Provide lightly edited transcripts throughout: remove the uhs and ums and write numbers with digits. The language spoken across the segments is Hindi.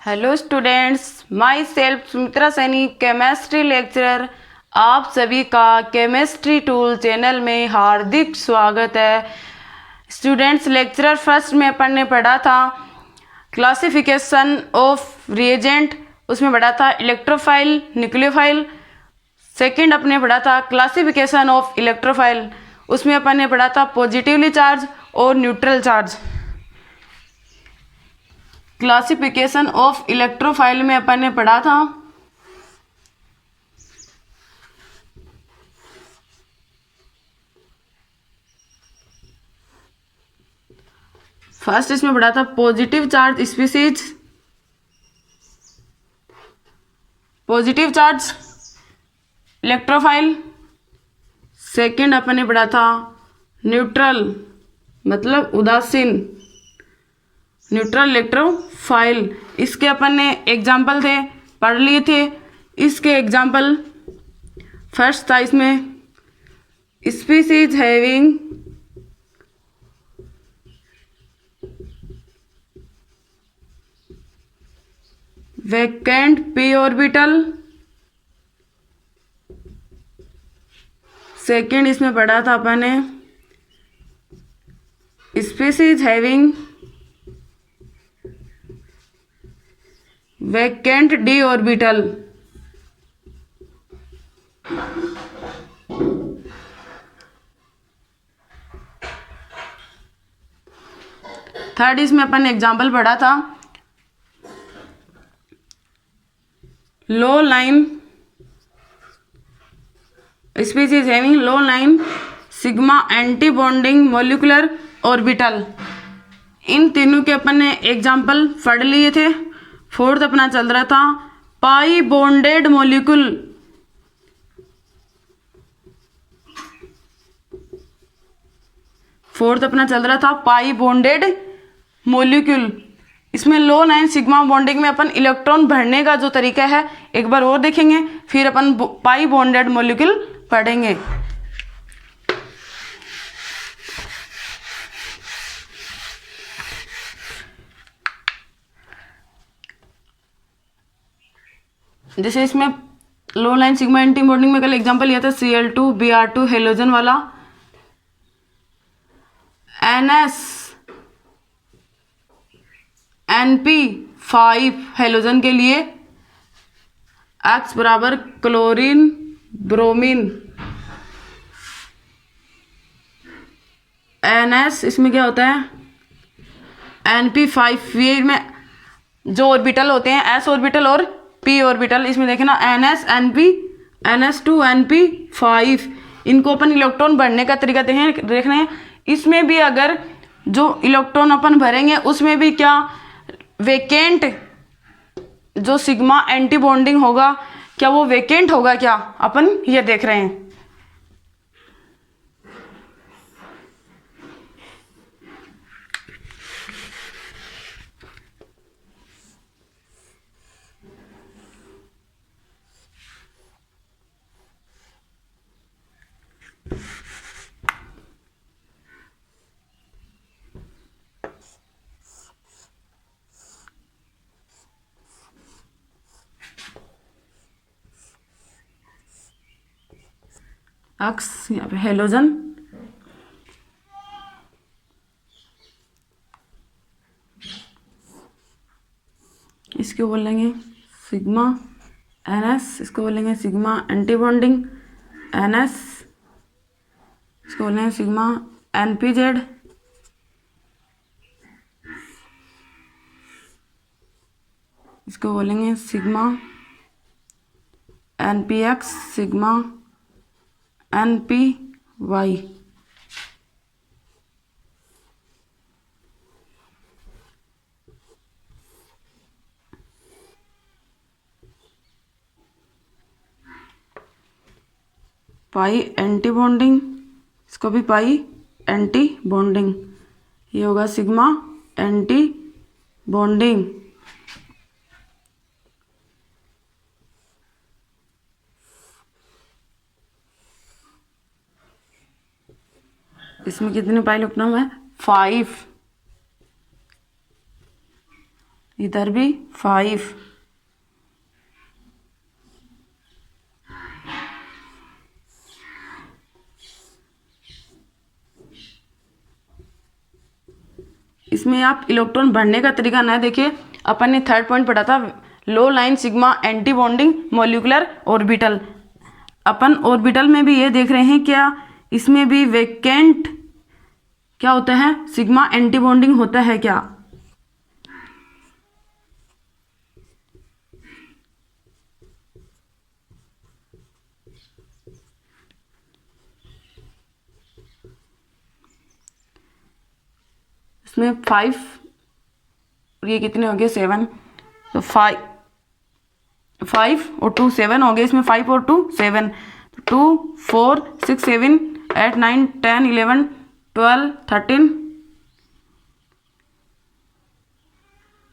Hello students, my self Sumitra Saini, chemistry lecturer. आप सभी का केमिस्ट्री टूल चैनल में हार्दिक स्वागत है। स्टूडेंट्स, लेक्चरर फर्स्ट में अपन ने पढ़ा था क्लासिफिकेशन ऑफ रिएजेंट, उसमें पढ़ा था इलेक्ट्रोफाइल, न्यूक्लियोफाइल। सेकंड अपने पढ़ा था क्लासिफिकेशन ऑफ इलेक्ट्रोफाइल, उसमें अपन ने पढ़ा था पॉजिटिवली चार्ज और neutral charge. Classification of electrophile में अपन ने पढ़ा था फर्स्ट, इसमें पढ़ा था positive charge species, positive charge electrophile. Second अपन ने पढ़ा था न्यूट्रल मतलब उदासीन, न्यूट्रल इलेक्ट्रोफाइल। इसके अपन ने एग्जाम्पल थे पढ़ लिए थे। इसके एग्जाम्पल फर्स्ट था इसमें species having vacant p orbital. Second इसमें पढ़ा था अपन ने species having vacant d orbital. Third इसमें अपन ने एग्जाम्पल पढ़ा था low line species having low line sigma antibonding molecular orbital. इन तीनों के अपन ने एग्जाम्पल पढ़ लिए थे। फोर्थ अपना चल रहा था पाई बॉन्डेड मोलिक्यूल। फोर्थ अपना चल रहा था पाई बॉन्डेड मोलिक्यूल। इसमें लो लाइन सिग्मा बॉन्डिंग में अपन इलेक्ट्रॉन भरने का जो तरीका है एक बार और देखेंगे, फिर अपन पाई बॉन्डेड मोलिक्यूल पढ़ेंगे। जैसे इसमें लो लाइन सिग्मा एंटी बॉन्डिंग में कल एग्जांपल लिया था Cl2 Br2 हेलोजन वाला, NS NP5 हेलोजन के लिए X बराबर क्लोरीन ब्रोमीन। NS इसमें क्या होता है NP5, ये में जो ऑर्बिटल होते हैं S ऑर्बिटल और P ऑर्बिटल, इसमें देखे ना NS NP NS2 NP5, इनको अपन इलेक्ट्रॉन भरने का तरीका देख रहे हैं। इसमें भी अगर जो इलेक्ट्रॉन अपन भरेंगे उसमें भी क्या वेकेंट जो सिग्मा एंटी बॉन्डिंग होगा, क्या वो वेकेंट होगा, क्या अपन ये देख रहे हैं। अक्स यहाँ पे हेलोजन, इसको बोलेंगे सिग्मा NS, इसको बोलेंगे सिग्मा एंटी बॉन्डिंग NS, इसको बोलेंगे सिग्मा NPZ, इसको बोलेंगे सिग्मा NPX, सिग्मा NPY। पाई एंटी बॉन्डिंग, इसको भी पाई एंटी बॉन्डिंग, ये होगा सिग्मा एंटी बॉन्डिंग। इसमें कितने पाई इलेक्ट्रॉन है 5, इधर भी 5। इसमें आप इलेक्ट्रॉन भरने का तरीका ना देखिए, अपन ने थर्ड पॉइंट पढ़ा था, low line sigma antibonding molecular orbital. अपन ऑर्बिटल में भी ये देख रहे हैं क्या, इसमें भी वैकेंट क्या होता है, सिग्मा एंटी बॉन्डिंग होता है क्या। इसमें 5, ये कितने हो गए 7, तो 5 और 2 7 हो गए, इसमें 5 और 2 7, 2 4 6 7 8 9 10 11 12 13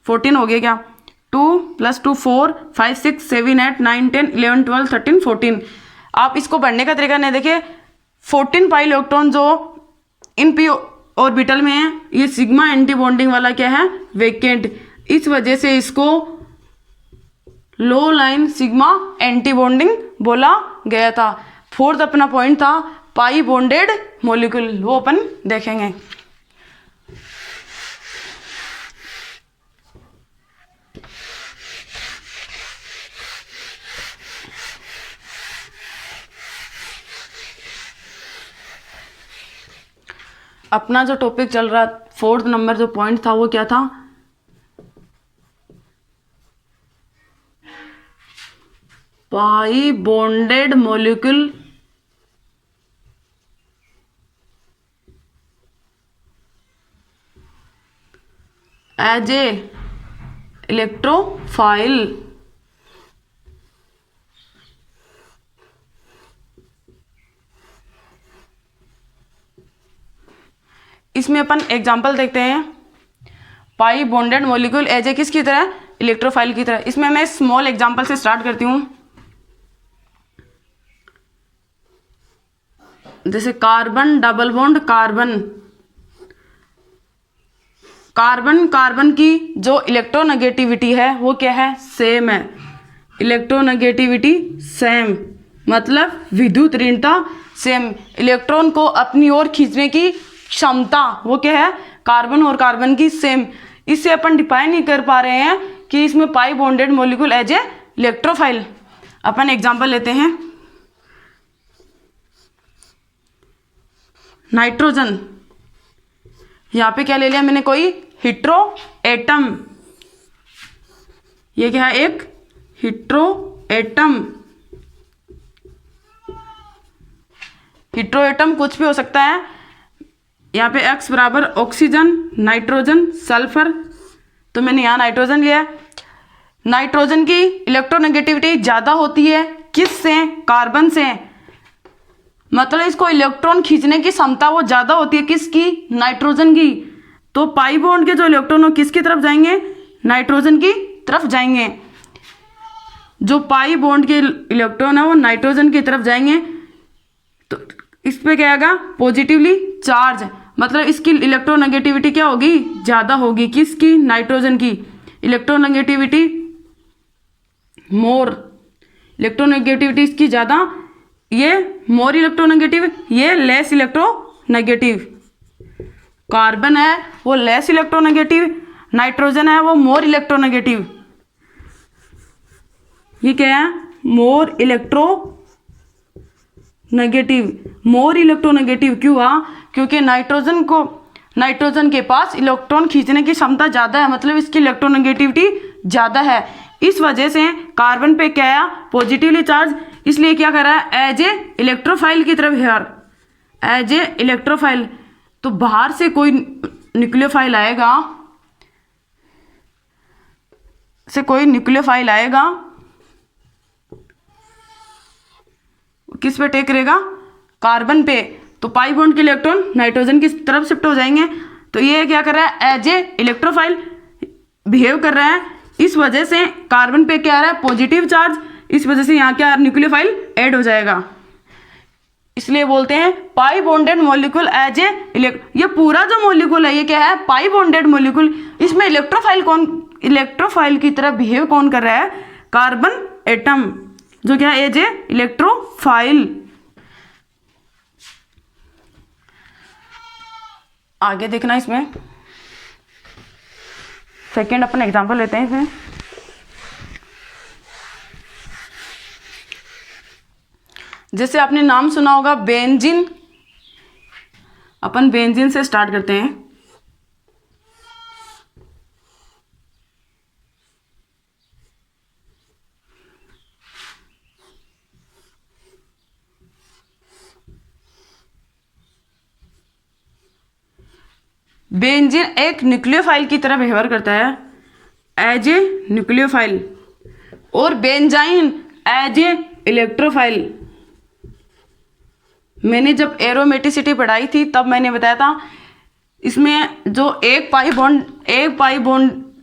14 हो गए क्या, 2 + 2 4 5 6 7 8 9 10 11 12 13 14। आप इसको बढ़ने का तरीका नहीं देखिए, 14 पाई इलेक्ट्रॉन जो इन पी ऑर्बिटल में है, ये सिग्मा एंटी बॉन्डिंग वाला क्या है, वेकेंट। इस वजह से इसको लो लाइन सिग्मा एंटी बॉन्डिंग बोला गया था। फोर्थ अपना पॉइंट था पाई बॉन्डेड मॉलिक्यूल, वो अपन देखेंगे। अपना जो टॉपिक चल रहा, फोर्थ नंबर जो पॉइंट था वो क्या था, pi bonded molecule as a electrophile. इसमें अपन एग्जांपल देखते हैं, pi bonded molecule as a किसकी तरह, इलेक्ट्रोफाइल की तरह। इसमें मैं स्मॉल एग्जांपल से स्टार्ट करती हूँ। जैसे carbon double bond carbon, carbon carbon की जो इलेक्ट्रोनेगेटिविटी है वो क्या है, सेम है। इलेक्ट्रोनेगेटिविटी सेम मतलब विद्युत ऋणता सेम। इलेक्ट्रॉन को अपनी ओर खींचने की क्षमता वो क्या है, कार्बन और कार्बन की सेम। इससे अपन डिफाइन नहीं कर पा रहे हैं कि इसमें pi bonded molecule as a electrophile. अपन एग्जांपल लेते हैं, नाइट्रोजन, यहाँ पे क्या ले लिया मैंने, कोई हिट्रो एटम। ये क्या है, एक हिट्रो एटम। हिट्रो एटम कुछ भी हो सकता है। यहाँ पे X बराबर ऑक्सीजन, नाइट्रोजन, सल्फर, तो मैंने यहाँ नाइट्रोजन लिया। नाइट्रोजन की इलेक्ट्रोनेगेटिविटी ज़्यादा होती है किससे, कार्बन से। मतलब इसको इलेक्ट्रॉन खींचने की क्षमता वो ज़्यादा होती है किसकी, नाइट्रोजन की। तो पाई बॉन्ड के जो इलेक्ट्रॉन हो किसकी तरफ जाएंगे, नाइट्रोजन की तरफ जाएंगे। जो पाई बॉन्ड के इलेक्ट्रॉन है वो नाइट्रोजन की तरफ जाएंगे, तो इस पे क्या आएगा, पॉजिटिवली चार्ज। मतलब इसकी इलेक्ट्रोनेगेटिविटी क्या होगी, ज़्यादा होगी किसकी, नाइट्रोजन की। इलेक्ट्रोनेगेटिविटी मोर, इलेक्ट्रोनेगेटिविटी इसकी ज़्यादा, ये मोर इलेक्ट्रोनेगेटिव, ये लेस इलेक्ट्रोनेगेटिव। कार्बन है वो लेस इलेक्ट्रोनेगेटिव, नाइट्रोजन है वो मोर इलेक्ट्रोनेगेटिव। ये क्या है, मोर इलेक्ट्रोनेगेटिव। मोर इलेक्ट्रोनेगेटिव क्यों हुआ, क्योंकि नाइट्रोजन के पास इलेक्ट्रॉन खींचने की क्षमता ज़्यादा है, मतलब इसकी इलेक्ट्रोनेगेटिविटी ज़्यादा है। इस वजह से कार्बन पे क्या आया, पॉजिटिवली चार्ज, इसलिए क्या कर रहा है, एज ए इलेक्ट्रोफाइल की तरफ हेयर, एज ए इलेक्ट्रोफाइल। तो बाहर से कोई न्यूक्लियोफाइल आएगा, किस पे टेक करेगा, कार्बन पे। तो पाई बॉन्ड के इलेक्ट्रॉन नाइट्रोजन की तरफ शिफ्ट हो जाएंगे। तो ये क्या कर रहा है, एज ए इलेक्ट्रोफाइल बिहेव कर रहा है। इस वजह से कार्बन पे क्या आ रहा है, पॉजिटिव चार्ज। इस वजह से यहाँ क्या न्यूक्लियोफाइल ऐड हो जाएगा, इसलिए बोलते हैं pi bonded molecule as a ये पूरा जो मॉलिक्यूल है ये क्या है, पाई बॉन्डेड मॉलिक्यूल। इसमें इलेक्ट्रोफाइल कौन इलेक्ट्रोफाइल की तरह बिहेव कौन कर रहा है? कार्बन एटम, जो क्या है? As a electrophile. आगे देखना, इसमें सेकेंड अपन एग्जांपल लेते हैं इसमें। जैसे आपने नाम सुना होगा बेंजीन, अपन बेंजीन से स्टार्ट करते हैं। बेंजीन एक न्यूक्लियोफाइल की तरह व्यवहार करता है, एज ए न्यूक्लियोफाइल, और बेंजाइन एज ए इलेक्ट्रोफाइल। मैंने जब एरोमेटिसिटी पढ़ाई थी तब मैंने बताया था, इसमें जो एक पाई बॉन्ड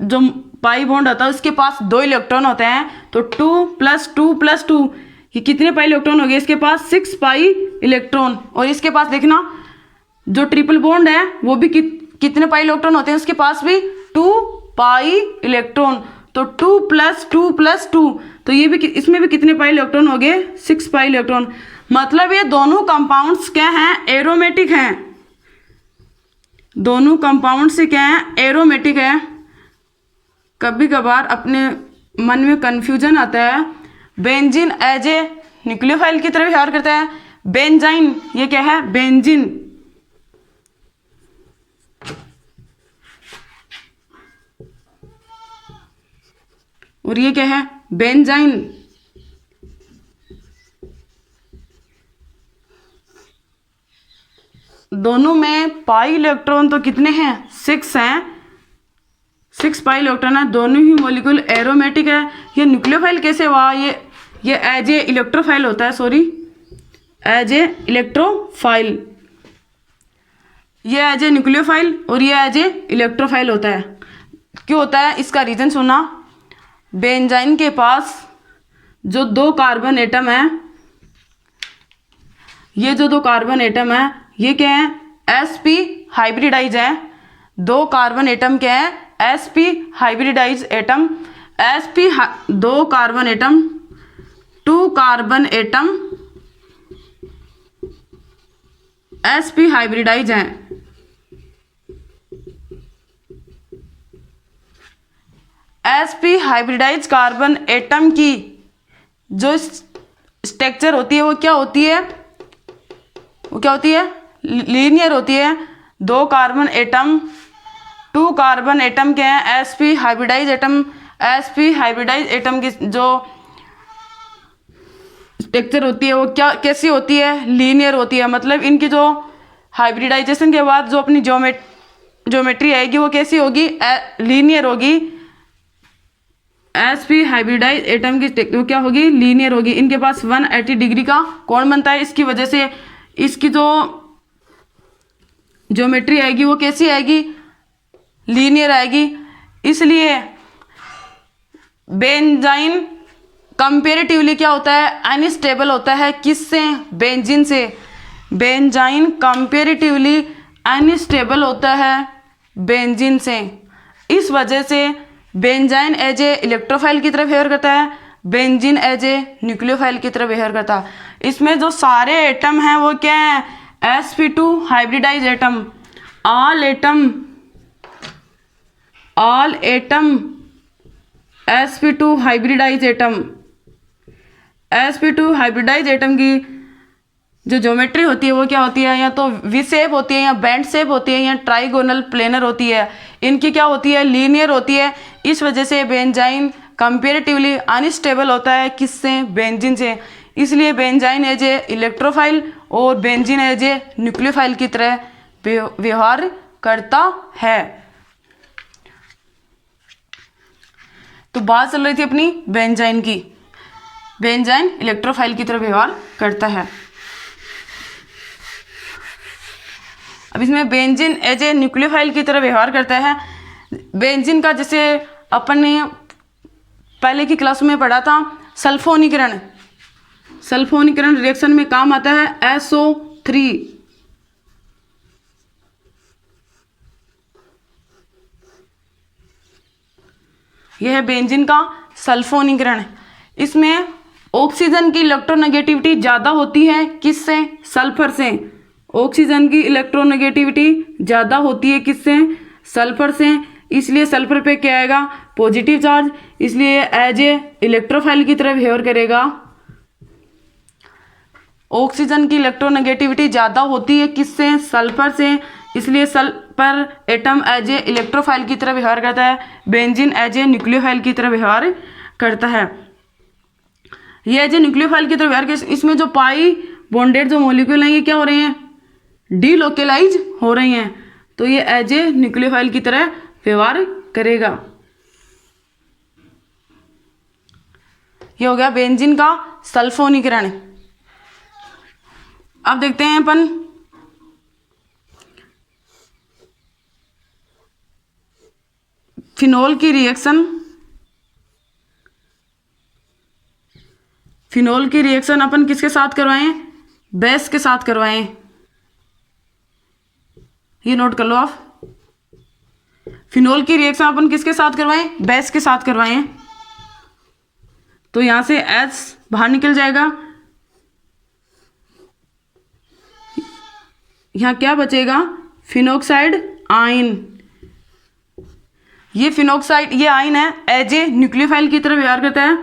जो पाई बॉन्ड होता है उसके पास 2 इलेक्ट्रॉन होते हैं, तो 2 + 2 + 2 ये कितने पाई इलेक्ट्रॉन हो गए? इसके पास 6 पाई इलेक्ट्रॉन। और इसके पास देखना जो ट्रिपल बॉन्ड है वो भी कितने पाई इलेक्ट्रॉन होते हैं? उसके पास भी 2 पाई इलेक्ट्रॉन। तो 2 + 2 + 2, तो ये भी इसमें भी कितने पाई इलेक्ट्रॉन हो गए? 6 पाई इलेक्ट्रॉन। मतलब ये दोनों कंपाउंड्स क्या हैं? एरोमेटिक हैं। दोनों कंपाउंड से क्या है? एरोमेटिक है। कभी कभार अपने मन में कंफ्यूजन आता है। बेंजीन एज ए न्यूक्लियोफाइल की तरह व्यवहार करता है, बेंजाइन ये क्या है? बेंजीन। और ये क्या है? बेंजाइन। दोनों में पाई इलेक्ट्रॉन तो कितने हैं? 6 हैं, 6 पाई इलेक्ट्रॉन है। दोनों ही मॉलिक्यूल एरोमेटिक है। ये न्यूक्लियोफाइल कैसे हुआ? ये एज ए इलेक्ट्रोफाइल होता है, सॉरी, एज ए इलेक्ट्रोफाइल। ये एज ए न्यूक्लियोफाइल और ये एज ए इलेक्ट्रोफाइल होता है। क्यों होता है? इसका रीजन सुना। बेंजाइन के पास जो 2 कार्बन एटम है, ये जो 2 कार्बन एटम है ये क्या है? sp हाइब्रिडाइज है। 2 कार्बन एटम क्या है? sp hybridize atom. 2 carbon atom, 2 carbon atom sp hybridize हैं। sp हाइब्रिडाइज कार्बन एटम की जो स्ट्रक्चर होती है वो क्या होती है? लीनियर होती है। 2 कार्बन एटम, 2 कार्बन एटम क्या है? sp hybridize atom. sp hybridize atom की जो स्ट्रक्चर होती है वो कैसी होती है? लीनियर होती है। मतलब इनकी जो हाइब्रिडाइजेशन के बाद जो अपनी ज्योमेट्री आएगी वो कैसी होगी? लीनियर होगी। sp हाइब्रिडाइज एटम की वो क्या होगी? लीनियर होगी। इनके पास 180 डिग्री का कोण बनता है। इसकी वजह से इसकी जो ज्योमेट्री आएगी वो कैसी आएगी? लीनियर आएगी। इसलिए बेंजाइन कंपेरेटिवली क्या होता है? अनस्टेबल होता है। किससे? बेंजीन से। बेंजाइन कंपेरेटिवली अनस्टेबल होता है बेंजीन से। इस वजह से बेंजाइन एज ए इलेक्ट्रोफाइल की तरह व्यवहार करता है, बेंजीन एज ए न्यूक्लियोफाइल की तरह व्यवहार करता है। इसमें जो सारे एटम हैं वो क्या है? sp2 hybridize atom. All atom sp2 hybridize atom. sp2 hybridize atom की जो ज्योमेट्री होती है वो क्या होती है? या तो वी शेप होती है, या बैंड शेप होती है, या ट्राइगोनल प्लेनर होती है। इनकी क्या होती है? लीनियर होती है। इस वजह से बेंजाइन कंपेरेटिवली अनस्टेबल होता है। किससे? बेंजीन से। इसलिए बेंजाइन एज ए इलेक्ट्रोफाइल और बेंजीन एज ए न्यूक्लियोफाइल की तरह व्यवहार करता है। तो बात चल रही थी अपनी बेंजाइन की। बेंजाइन इलेक्ट्रोफाइल की तरह व्यवहार करता है। अब इसमें बेंजीन एज ए न्यूक्लियोफाइल की तरह व्यवहार करता है। बेंजीन का जैसे अपन ने पहले की क्लास में पढ़ा था, सल्फोनीकरण रिएक्शन में काम आता है SO3। यह है बेंजीन का सल्फोनीकरण। इसमें ऑक्सीजन की इलेक्ट्रोनेगेटिविटी ज़्यादा होती है किससे? सल्फर से। ऑक्सीजन की इलेक्ट्रोनेगेटिविटी ज़्यादा होती है किससे? सल्फर से। इसलिए सल्फर पे क्या आएगा? पॉजिटिव चार्ज, इसलिए एज ए इलेक्ट्रोफाइल की तरह बिहेव करेगा। ऑक्सीजन की इलेक्ट्रोनेगेटिविटी ज़्यादा होती है किससे? सल्फर से, इसलिए sulphur atom as a electrophile की तरह व्यवहार करता है। बेंजीन एज ए न्यूक्लियोफाइल की तरह व्यवहार करता है। ये एज ए न्यूक्लियोफाइल की तरह व्यवहार कर, इसमें जो पाई बॉन्डेड जो मॉलिक्यूल हैं ये क्या हो रहे हैं? डीलोकेलाइज हो रही हैं, तो ये एज ए न्यूक्लियोफाइल की तरह व्यवहार करेगा। ये हो गया बेंजीन का सल्फोनीकरण। अब देखते हैं अपन फिनोल की रिएक्शन। फिनोल की रिएक्शन अपन किसके साथ करवाएं? बेस के साथ करवाएं। ये नोट कर लो आप। फिनोल की रिएक्शन अपन किसके साथ करवाएं? बेस के साथ करवाएं। तो यहां से एच बाहर निकल जाएगा, यहां क्या बचेगा? Phenoxide ion. ये फिनोक्साइड, ये आयन है एज ए न्यूक्लियोफाइल की तरह व्यवहार करता है।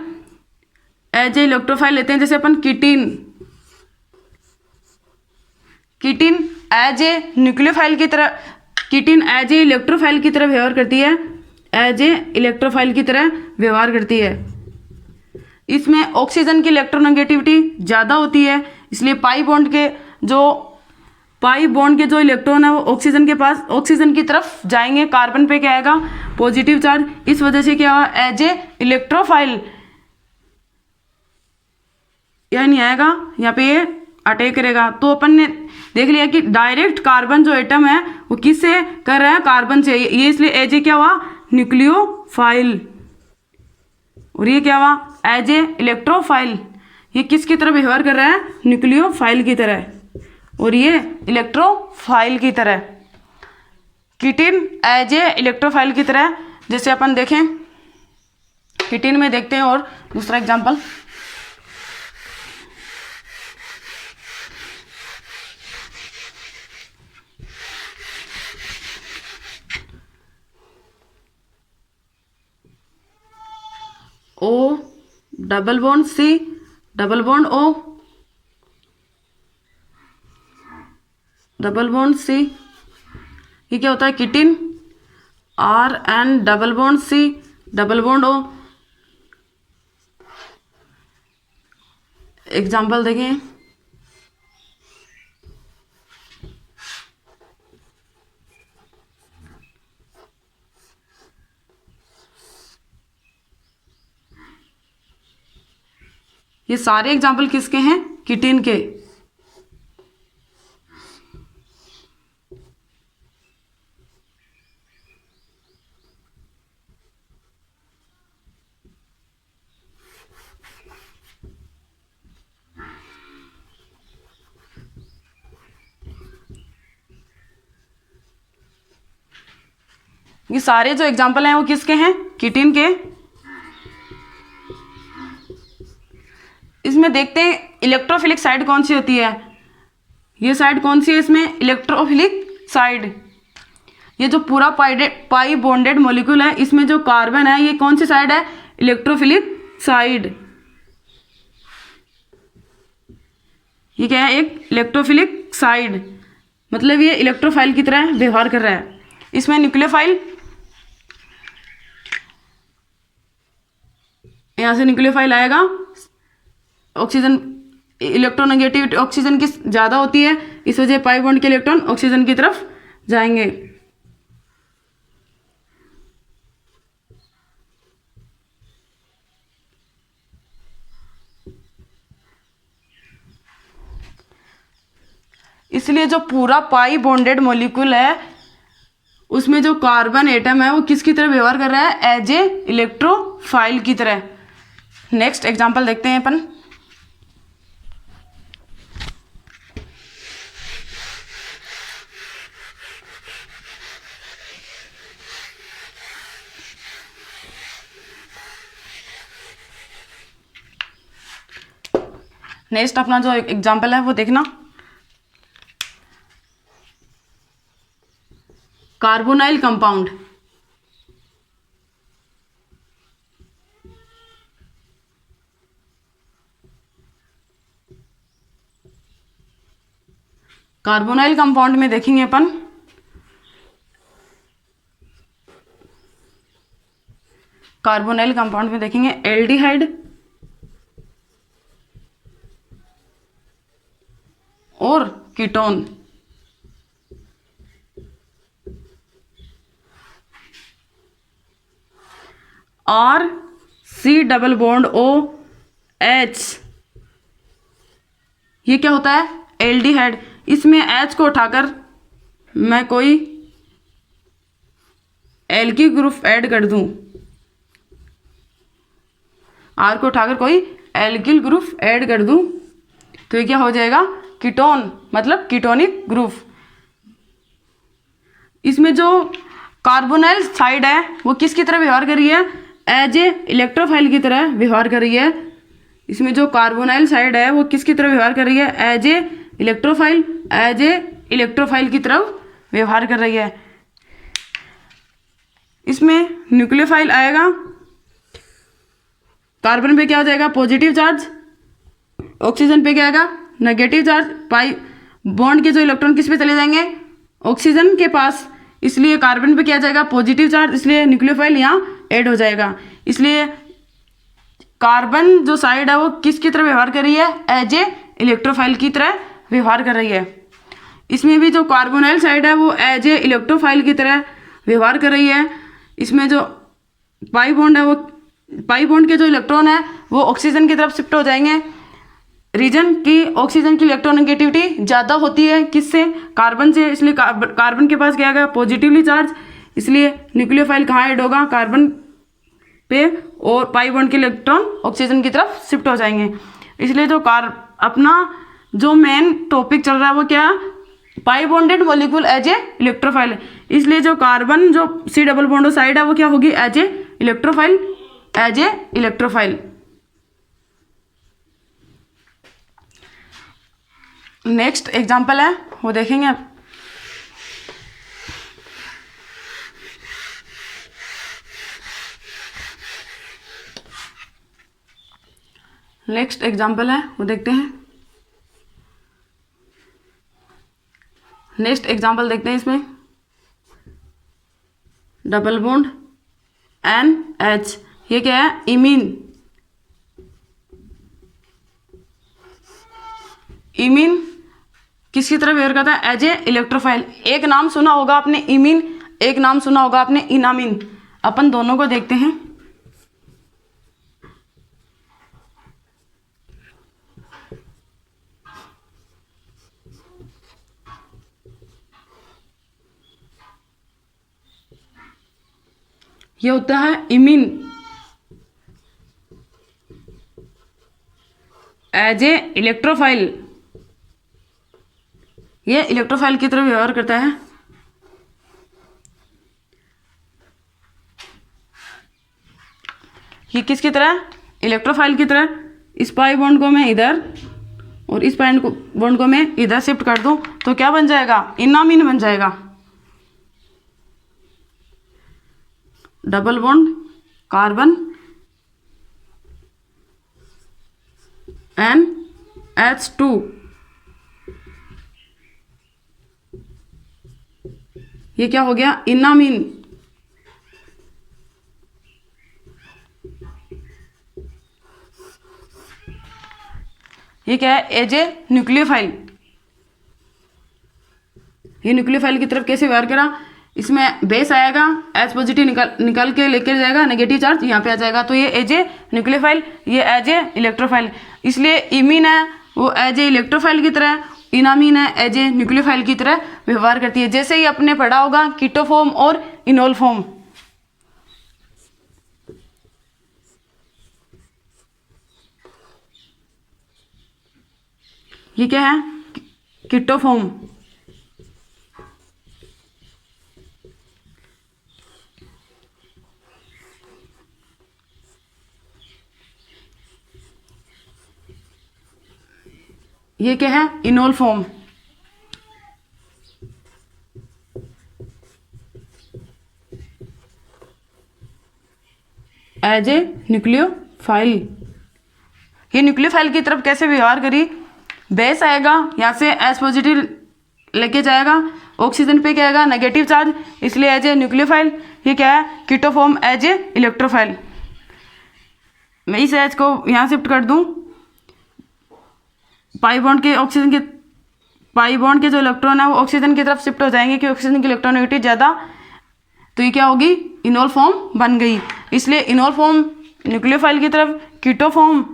एज ए इलेक्ट्रोफाइल लेते हैं, जैसे अपन किटिन। किटिन एज ए न्यूक्लियोफाइल की तरह, किटिन एज ए इलेक्ट्रोफाइल की तरह व्यवहार करती है। एज ए इलेक्ट्रोफाइल की तरह व्यवहार करती है। इसमें ऑक्सीजन की इलेक्ट्रोनेगेटिविटी ज़्यादा होती है, इसलिए पाई बॉन्ड के जो इलेक्ट्रॉन है वो ऑक्सीजन के पास, ऑक्सीजन की तरफ जाएंगे। कार्बन पे क्या आएगा? Positive charge. इस वजह से क्या होगा? एज ए इलेक्ट्रोफाइल यह नहीं आएगा, यहाँ पे ये अटैक करेगा। तो अपन ने देख लिया कि डायरेक्ट कार्बन जो एटम है वो किससे कर रहा है? कार्बन से। ये इसलिए एज ए क्या हुआ? न्यूक्लियोफाइल। और ये क्या हुआ? As a electrophile. ये किसकी तरह व्यवहार कर रहा है? न्यूक्लियोफाइल की तरह, और ये इलेक्ट्रोफाइल की तरह। किटिन एज ए इलेक्ट्रोफाइल की तरह। जैसे अपन देखें किटिन में देखते हैं, और दूसरा example O double bond C double bond O double bond C, ये क्या होता है? किटिन। RN double bond C double bond O। Example देखें, ये सारे एग्जाम्पल किसके हैं? किटिन के। ये सारे जो एग्जाम्पल हैं वो किसके हैं? किटिन के। इसमें देखते हैं इलेक्ट्रोफिलिक साइड कौन सी होती है। ये साइड कौन सी है इसमें? Electrophilic side. ये जो पूरा पाई बॉन्डेड मॉलिक्यूल है, इसमें जो कार्बन है ये कौन सी साइड है? Electrophilic side. ये क्या है? एक इलेक्ट्रोफिलिक साइड, मतलब ये इलेक्ट्रोफाइल की तरह व्यवहार कर रहा है। इसमें न्यूक्लियोफाइल, यहाँ से न्यूक्लियोफाइल आएगा। ऑक्सीजन इलेक्ट्रोनेगेटिविटी ऑक्सीजन की ज़्यादा होती है, इस वजह पाई बॉन्ड के इलेक्ट्रॉन ऑक्सीजन की तरफ जाएंगे। इसलिए जो पूरा पाई बॉन्डेड मॉलिक्यूल है उसमें जो कार्बन एटम है वो किसकी तरह व्यवहार कर रहा है? एज ए इलेक्ट्रोफाइल की तरह। नेक्स्ट एग्जांपल देखते हैं अपन। नेक्स्ट अपना जो एग्जाम्पल है वो देखना, कार्बोनाइल कंपाउंड। कार्बोनाइल कंपाउंड में देखेंगे अपन कार्बोनाइल कंपाउंड में देखेंगे एल्डिहाइड और ketone. R C double bond O H, ये क्या होता है? एल्डिहाइड। इसमें एच को उठाकर मैं कोई एल्की ग्रुप ऐड कर दूं, आर को उठाकर कोई एल्किल ग्रुप ऐड कर दूं, तो ये क्या हो जाएगा? कीटोन, मतलब कीटोनिक ग्रुप। इसमें जो कार्बोनाइल साइड है वो किसकी तरह व्यवहार कर रही है? एज ए इलेक्ट्रोफाइल की तरह व्यवहार कर रही है। इसमें जो कार्बोनाइल साइड है वो किसकी तरह व्यवहार कर रही है? As a electrophile, as a electrophile की तरह व्यवहार कर रही है। इसमें न्यूक्लियोफाइल आएगा, कार्बन पे क्या हो जाएगा? पॉजिटिव चार्ज, ऑक्सीजन पे क्या आएगा? Negative charge. पाई बॉन्ड के जो इलेक्ट्रॉन किस पे चले जाएंगे? ऑक्सीजन के पास, इसलिए कार्बन पे क्या आ जाएगा? पॉजिटिव चार्ज, इसलिए न्यूक्लियोफाइल यहाँ ऐड हो जाएगा। इसलिए कार्बन जो साइड है वो किसकी तरह व्यवहार कर रही है? एज ए इलेक्ट्रोफाइल की तरह व्यवहार कर रही है। इसमें भी जो कार्बोनाइल साइड है वो एज ए इलेक्ट्रोफाइल की तरह व्यवहार कर रही है। इसमें जो पाई बॉन्ड है वो पाई बॉन्ड के जो इलेक्ट्रॉन है वो ऑक्सीजन की तरफ शिफ्ट हो जाएंगे। रीजन की ऑक्सीजन की इलेक्ट्रोनेगेटिविटी ज़्यादा होती है किससे? कार्बन से, इसलिए कार्बन के पास क्या आएगा? पॉजिटिवली चार्ज, इसलिए न्यूक्लियोफाइल कहाँ ऐड होगा? कार्बन पे, और पाई बॉन्ड के इलेक्ट्रॉन ऑक्सीजन की तरफ शिफ्ट हो जाएंगे। इसलिए जो अपना जो मेन टॉपिक चल रहा है वो क्या? Pi bonded molecule as a electrophile. इसलिए जो कार्बन जो सी डबल बॉन्ड साइड है वो क्या होगी? As a electrophile, as a electrophile. Next example है वो देखेंगे आप। नेक्स्ट एग्जाम्पल है वो देखते हैं। नेक्स्ट एग्जाम्पल देखते हैं इसमें, डबल बॉन्ड एन एच, ये क्या है? इमीन। इमीन किसकी तरह व्यवहार करता है? As a electrophile. एक नाम सुना होगा आपने इमीन, एक नाम सुना होगा आपने इनामीन। अपन दोनों को देखते हैं। ये होता है इमीन, एज ए इलेक्ट्रोफाइल। ये इलेक्ट्रोफाइल की तरह व्यवहार करता है। ये किसकी तरह? इलेक्ट्रोफाइल की तरह। इस पाई बॉन्ड को मैं इधर और इस पाई बॉन्ड को मैं इधर शिफ्ट कर दूं तो क्या बन जाएगा? इनामीन बन जाएगा। डबल बॉन्ड कार्बन NH2, ये क्या हो गया? इनामीन। ये क्या है? As a nucleophile. ये न्यूक्लियोफाइल की तरफ कैसे व्यवहार करा? इसमें बेस आएगा, एच पॉजिटिव निकल के लेकर जाएगा, नेगेटिव चार्ज यहाँ पे आ जाएगा, तो ये एज ए न्यूक्लियोफाइल, ये एज ए इलेक्ट्रोफाइल। इसलिए इमीन है वो एज ए इलेक्ट्रोफाइल की तरह, इनामीन है एज ए न्यूक्लियोफाइल की तरह व्यवहार करती है। जैसे ही आपने पढ़ा होगा कीटोफॉर्म और इनोल फॉर्म। ये क्या है? कीटोफॉर्म। ये क्या है, enol form. As a nucleophile. ये न्यूक्लियोफाइल की तरफ कैसे व्यवहार करी, बेस आएगा यहाँ से एस पॉजिटिव लेके जाएगा, ऑक्सीजन पे क्या आएगा, नेगेटिव चार्ज, इसलिए एज ए न्यूक्लियोफाइल। ये क्या है, कीटोफॉर्म एज ए इलेक्ट्रोफाइल। मैं इस एच को यहाँ शिफ्ट कर दूँ, पाई बॉन्ड के ऑक्सीजन के, पाई बॉन्ड के जो इलेक्ट्रॉन है वो ऑक्सीजन की तरफ शिफ्ट हो जाएंगे कि ऑक्सीजन की इलेक्ट्रॉनिटी ज़्यादा, तो ये क्या होगी, इनोल फॉर्म बन गई। इसलिए इनोल फॉर्म न्यूक्लियोफाइल की तरफ, कीटोफॉर्म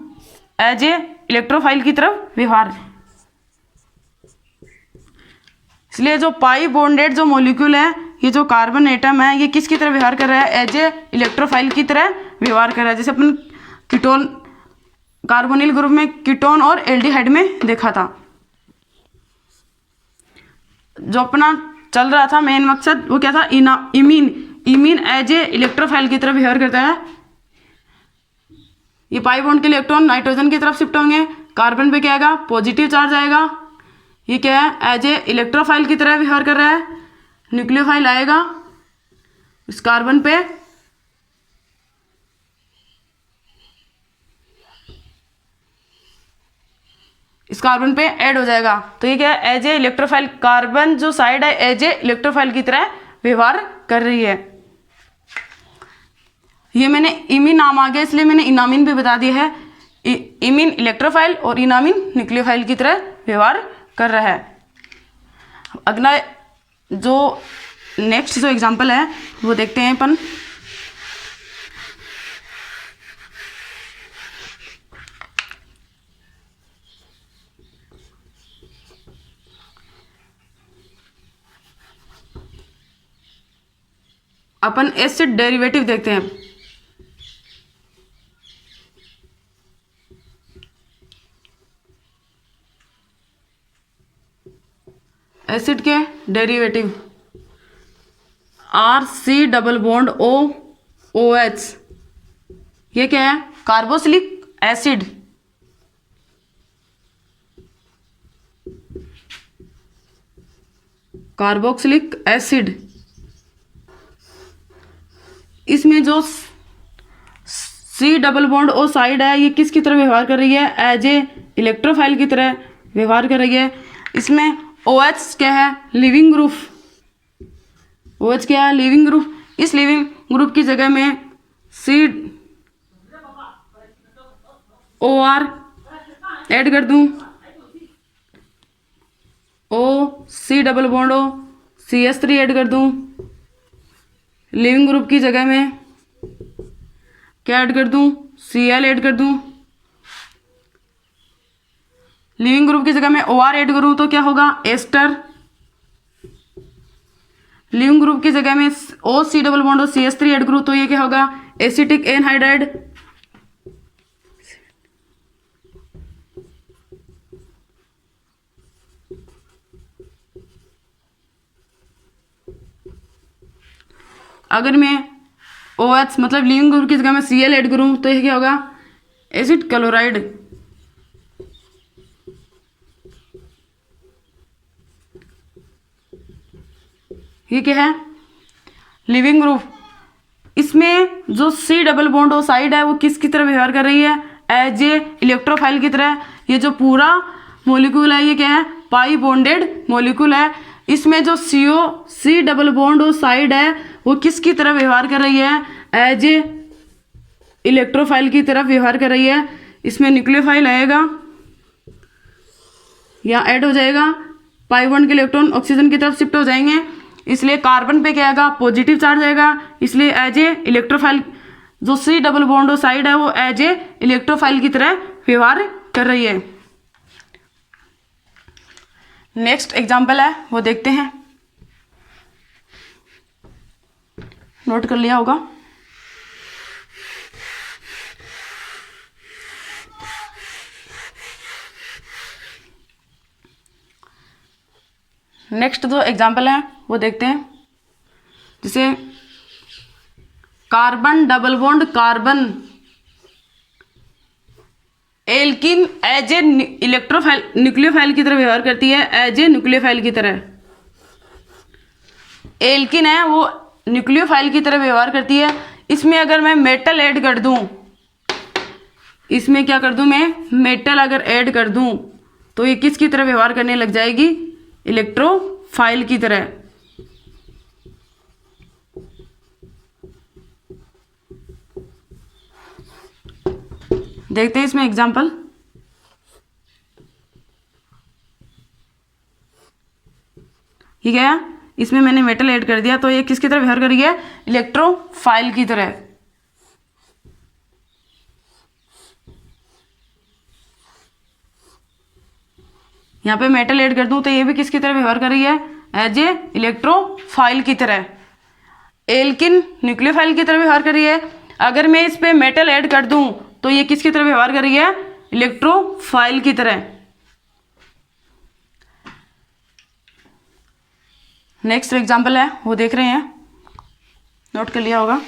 एज ए इलेक्ट्रोफाइल की तरफ व्यवहार। इसलिए जो पाई बॉन्डेड जो मॉलिक्यूल है, ये जो कार्बन एटम है, ये किसकी तरह व्यवहार कर रहा है, एज ए इलेक्ट्रोफाइल की तरह व्यवहार कर रहा है। जैसे अपन कीटोन, कार्बोनिल ग्रुप में कीटोन और एल्डिहाइड में देखा था। जो अपना चल रहा था मेन मकसद वो क्या था, imine. Imine as a electrophile की तरह व्यवहार करता है। ये पाई बॉन्ड के इलेक्ट्रॉन नाइट्रोजन की तरफ शिफ्ट होंगे, कार्बन पे क्या आएगा, पॉजिटिव चार्ज आएगा। ये क्या है, एज ए इलेक्ट्रोफाइल की तरह व्यवहार कर रहा है। न्यूक्लियोफाइल आएगा इस कार्बन पे, इस कार्बन पे ऐड हो जाएगा। तो ये क्या है, एज ए इलेक्ट्रोफाइल, कार्बन जो साइड है एज ए इलेक्ट्रोफाइल की तरह व्यवहार कर रही है। ये मैंने इमीन नाम आ गया इसलिए मैंने इनामिन भी बता दिया है। इमीन इलेक्ट्रोफाइल और इनामिन न्यूक्लियोफाइल की तरह व्यवहार कर रहा है। अगला जो नेक्स्ट जो एग्जांपल है वो देखते हैं अपन। अपन एसिड डेरिवेटिव देखते हैं। एसिड के derivative R C double bond O O H, ये क्या है, कार्बोक्सिलिक एसिड। कार्बोक्सिलिक एसिड, इसमें जो C double bond O side है ये किसकी तरह व्यवहार कर रही है, एज ए इलेक्ट्रोफाइल की तरह व्यवहार कर रही है। इसमें OH क्या है, लिविंग ग्रुप। OH क्या है, लिविंग ग्रुप। इस लिविंग ग्रुप की जगह में सी OR ऐड कर दूं, O C double bond O CH3 add कर दूं। लिविंग ग्रुप की जगह में क्या ऐड कर दूं, Cl ऐड कर दूं। लिविंग ग्रुप की जगह में OR ऐड करूं तो क्या होगा, एस्टर। लिविंग ग्रुप की जगह में O सी डबल बॉन्ड और CH3 ऐड करूं तो ये क्या होगा, एसिटिक एनहाइड्राइड। अगर मैं OH मतलब लिविंग ग्रुप की जगह में Cl ऐड करूं तो ये क्या होगा, एसिड क्लोराइड। ये क्या है, लिविंग ग्रुप। इसमें जो C double bond O side है वो किसकी तरह व्यवहार कर रही है, एज ए इलेक्ट्रोफाइल की तरह। ये जो पूरा मॉलिक्यूल है ये क्या है, पाई बॉन्डेड मॉलिक्यूल है। इसमें जो C double bond O side है वो किसकी तरह व्यवहार कर रही है, एज ए इलेक्ट्रोफाइल की तरफ व्यवहार कर रही है। इसमें न्यूक्लियोफाइल आएगा, यहाँ ऐड हो जाएगा, पाई बॉन्ड के इलेक्ट्रॉन ऑक्सीजन की तरफ शिफ्ट हो जाएंगे, इसलिए कार्बन पे क्या आएगा, पॉजिटिव चार्ज आएगा। इसलिए एज ए इलेक्ट्रोफाइल जो C double bond O side है वो एज ए इलेक्ट्रोफाइल की तरह व्यवहार कर रही है। नेक्स्ट एग्जाम्पल है वो देखते हैं, नोट कर लिया होगा। नेक्स्ट जो एग्जाम्पल है वो देखते हैं। जैसे carbon double bond carbon alkene as a electrophile nucleophile की तरह व्यवहार करती है, एज ए न्यूक्लियोफाइल की तरह। एल्किन है वो न्यूक्लियोफाइल की तरह व्यवहार करती है। इसमें अगर मैं मेटल ऐड कर दूं, इसमें क्या कर दूं मैं, मेटल अगर ऐड कर दूं तो ये किसकी तरह व्यवहार करने लग जाएगी, इलेक्ट्रोफाइल की तरह। देखते हैं इसमें एग्जांपल। ठीक है, इसमें मैंने मेटल ऐड कर दिया तो ये किसकी तरह व्यवहार कर रही है, इलेक्ट्रोफाइल की तरह। यहाँ पे मेटल ऐड कर दूं तो ये भी किसकी तरह व्यवहार कर रही है, एज ए इलेक्ट्रोफाइल की तरह। एल्किन न्यूक्लियोफाइल की तरह व्यवहार कर रही है। अगर मैं इस पे मेटल ऐड कर दूं तो ये किसकी तरह व्यवहार कर रही है, इलेक्ट्रोफाइल की तरह। नेक्स्ट एग्जांपल है वो देख रहे हैं, नोट कर लिया होगा।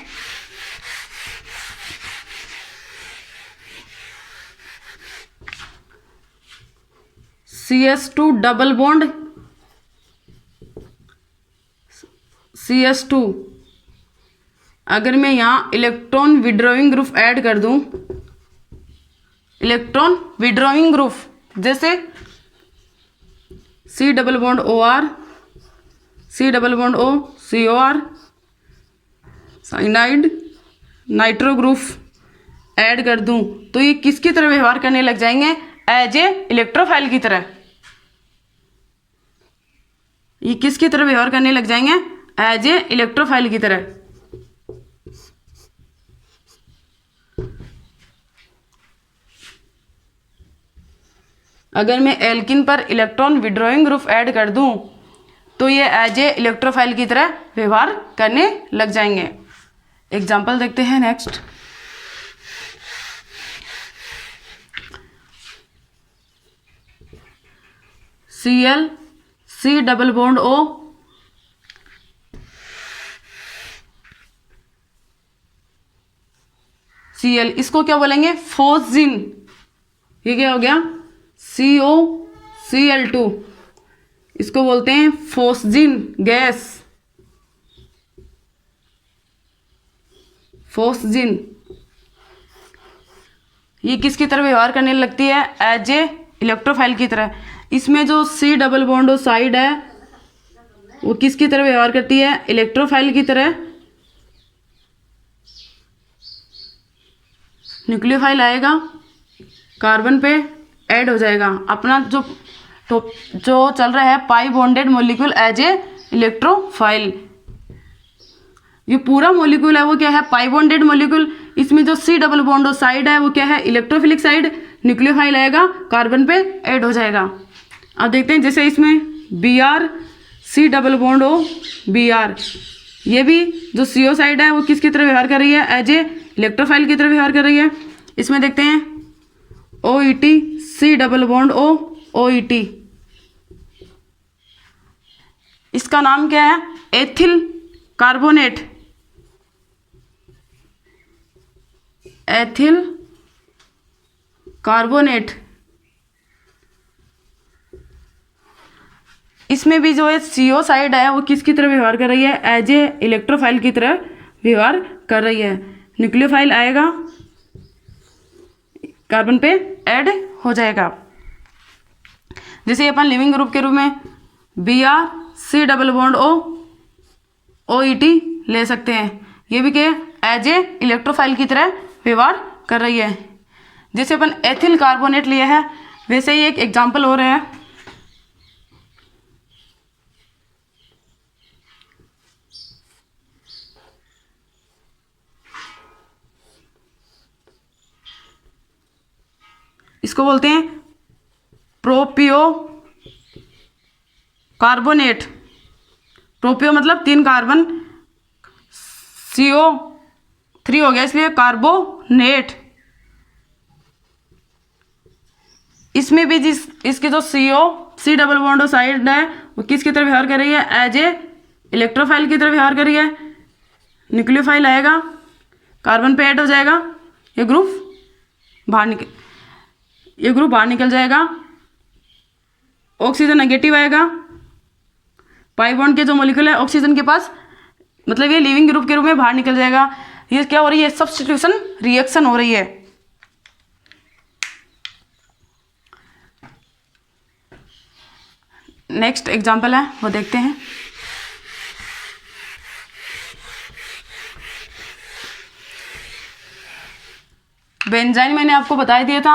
CS2 डबल बॉन्ड CS2, अगर मैं यहाँ इलेक्ट्रॉन विड्रॉइंग ग्रुप ऐड कर दूं, इलेक्ट्रॉन विड्रॉइंग ग्रुप जैसे C double bond OR, C double bond O COR, cyanide nitro group add कर दूं तो ये किसकी तरह व्यवहार करने लग जाएंगे, एज ए इलेक्ट्रोफाइल की तरह। ये किसकी तरह व्यवहार करने लग जाएंगे, एज ए इलेक्ट्रोफाइल की तरह। अगर मैं एल्किन पर इलेक्ट्रॉन विड्रॉइंग ग्रुप ऐड कर दूं तो ये एज ए इलेक्ट्रोफाइल की तरह व्यवहार करने लग जाएंगे। एग्जाम्पल देखते हैं next. Cl C double bond O Cl, इसको क्या बोलेंगे, फोस्जिन। ये क्या हो गया, COCl2, इसको बोलते हैं फोस्जिन गैस, फोस्जिन। ये किसकी तरह व्यवहार करने लगती है, एज ए इलेक्ट्रोफाइल की तरह। इसमें जो C double bond O side है वो किसकी तरह व्यवहार करती है, इलेक्ट्रोफाइल की तरह। न्यूक्लियोफाइल आएगा, कार्बन पे ऐड हो जाएगा। अपना जो चल रहा है pi bonded molecule as a electrophile. ये पूरा मॉलिक्यूल है वो क्या है, पाई बॉन्डेड मॉलिक्यूल। इसमें जो C double bond O side है वो क्या है, इलेक्ट्रोफिलिक साइड। न्यूक्लियोफाइल आएगा, कार्बन पे ऐड हो जाएगा। अब देखते हैं जैसे इसमें Br C double bond O Br, ये भी जो CO साइड है वो किसकी तरह व्यवहार कर रही है, एज ए इलेक्ट्रोफाइल की तरह व्यवहार कर रही है। इसमें देखते हैं OET C double bond O OET, इसका नाम क्या है, एथिल कार्बोनेट, एथिल कार्बोनेट। इसमें भी जो है CO साइड है वो किसकी तरह व्यवहार कर रही है, एज ए इलेक्ट्रोफाइल की तरह व्यवहार कर रही है। न्यूक्लियोफाइल आएगा, कार्बन पे ऐड हो जाएगा। जैसे अपन लिविंग ग्रुप के रूप में Br C double bond O OET ले सकते हैं। ये भी क्या, एज ए इलेक्ट्रोफाइल की तरह व्यवहार कर रही है। जैसे अपन एथिल कार्बोनेट लिया है वैसे ही एक एग्जाम्पल हो रहा है। इसको बोलते हैं प्रोपियो कार्बोनेट। प्रोपियो मतलब 3 कार्बन, CO3 हो गया इसलिए कार्बोनेट। इसमें भी इसकी जो C double bond O side है वो किसकी तरह व्यवहार कर रही है, एज ए इलेक्ट्रोफाइल की तरह व्यवहार कर रही है। न्यूक्लियोफाइल आएगा, कार्बन पे ऐड हो जाएगा, ये ग्रुप बाहर निकल। ये ग्रुप बाहर निकल जाएगा, ऑक्सीजन नेगेटिव आएगा, पाई बॉन्ड के जो मॉलिक्यूल है ऑक्सीजन के पास, मतलब ये लिविंग ग्रुप के रूप में बाहर निकल जाएगा। ये क्या हो रही है, सब्स्टिट्यूशन रिएक्शन हो रही है। नेक्स्ट एग्जाम्पल है वो देखते हैं। बेंजाइन मैंने आपको बता दिया था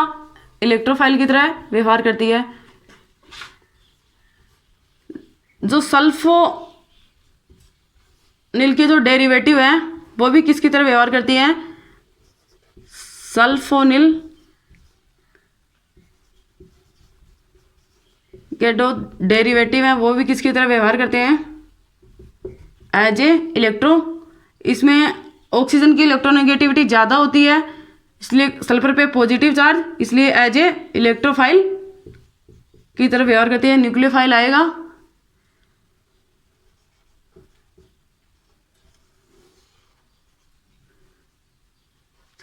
इलेक्ट्रोफाइल की तरह व्यवहार करती है। जो सल्फोनिल की जो डेरिवेटिव है वो भी किसकी तरह व्यवहार करती है, सल्फोनिल के जो डेरिवेटिव हैं वो भी किसकी तरह व्यवहार करते हैं, एज ए इलेक्ट्रो। इसमें ऑक्सीजन की इलेक्ट्रोनेगेटिविटी ज़्यादा होती है, इसलिए सल्फर पे पॉजिटिव चार्ज, इसलिए एज ए इलेक्ट्रोफाइल की तरह व्यवहार करती है। न्यूक्लियोफाइल आएगा,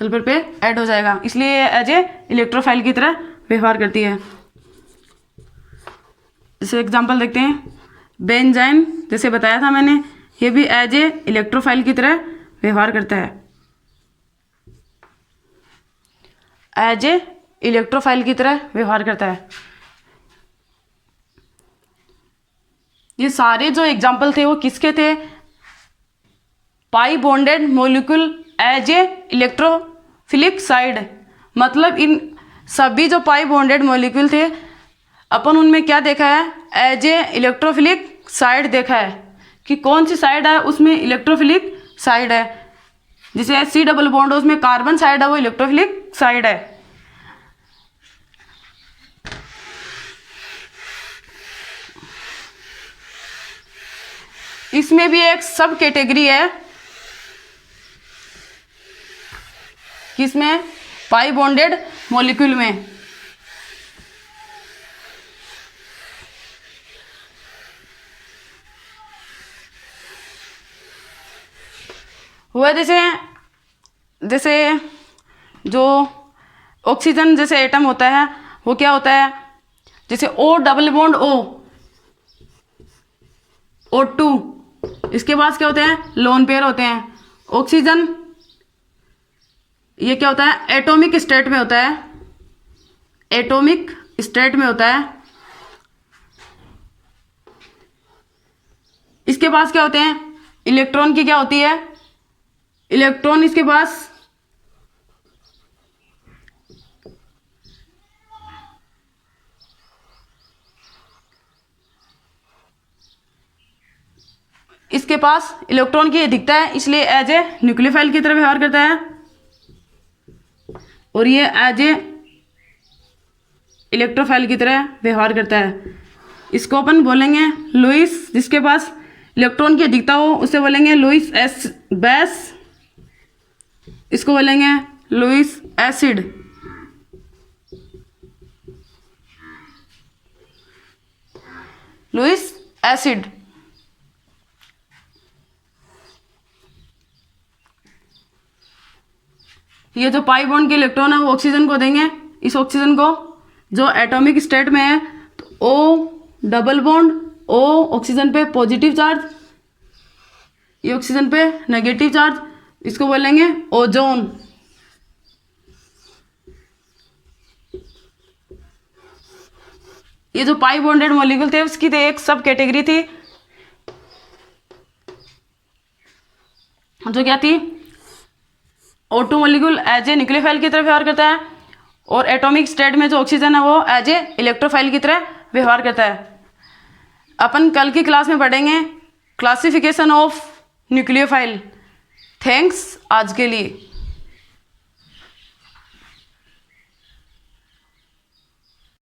सल्फर पे ऐड हो जाएगा, इसलिए एज ए इलेक्ट्रोफाइल की तरह व्यवहार करती है। जैसे एग्जांपल देखते हैं, बेंजाइन जैसे बताया था मैंने, ये भी एज ए इलेक्ट्रोफाइल की तरह व्यवहार करता है, एज ए इलेक्ट्रोफाइल की तरह व्यवहार करता है। ये सारे जो एग्जांपल थे वो किसके थे, pi bonded molecule as a electrophilic side. मतलब इन सभी जो पाई बॉन्डेड मॉलिक्यूल थे अपन उनमें क्या देखा है, एज ए इलेक्ट्रोफिलिक साइड देखा है कि कौन सी साइड है, उसमें इलेक्ट्रोफिलिक साइड है। जैसे सी डबल बॉन्ड उसमें कार्बन साइड है वो इलेक्ट्रोफिलिक साइड है। इसमें भी एक सब कैटेगरी है, किसमें, पाई बॉन्डेड मॉलिक्यूल में। हुआ जैसे जो ऑक्सीजन जैसे एटम होता है वो क्या होता है, जैसे ओ डबल बॉन्ड O2, इसके पास क्या होते हैं, लोन पेयर होते हैं। ऑक्सीजन ये क्या होता है, एटॉमिक स्टेट में होता है, एटॉमिक स्टेट में होता है। इसके पास क्या होते हैं, इलेक्ट्रॉन की क्या होती है, इलेक्ट्रॉन इसके पास इलेक्ट्रॉन की दिखता है, इसलिए एज ए न्यूक्लियोफाइल की तरह व्यवहार करता है, और ये एज ए इलेक्ट्रोफाइल की तरह व्यवहार करता है। इसको अपन बोलेंगे लुईस, जिसके पास इलेक्ट्रॉन की दिखता हो उसे बोलेंगे लुईस बेस, इसको बोलेंगे लुईस एसिड। Lewis acid. ये जो पाई बॉन्ड के इलेक्ट्रॉन है वो ऑक्सीजन को देंगे, इस ऑक्सीजन को जो एटॉमिक स्टेट में है तो O double bond O, oxygen पे पॉजिटिव चार्ज, ये ऑक्सीजन पे नेगेटिव चार्ज, इसको बोलेंगे ओजोन। ये जो पाई बॉन्डेड मॉलिक्यूल थे उसकी तो एक सब कैटेगरी थी जो क्या थी, O2 molecule as a nucleophile की तरह व्यवहार करता है, और एटॉमिक स्टेट में जो ऑक्सीजन है वो एज ए इलेक्ट्रोफाइल की तरह व्यवहार करता है। अपन कल की क्लास में पढ़ेंगे क्लासिफिकेशन ऑफ न्यूक्लियोफाइल। थैंक्स आज के लिए।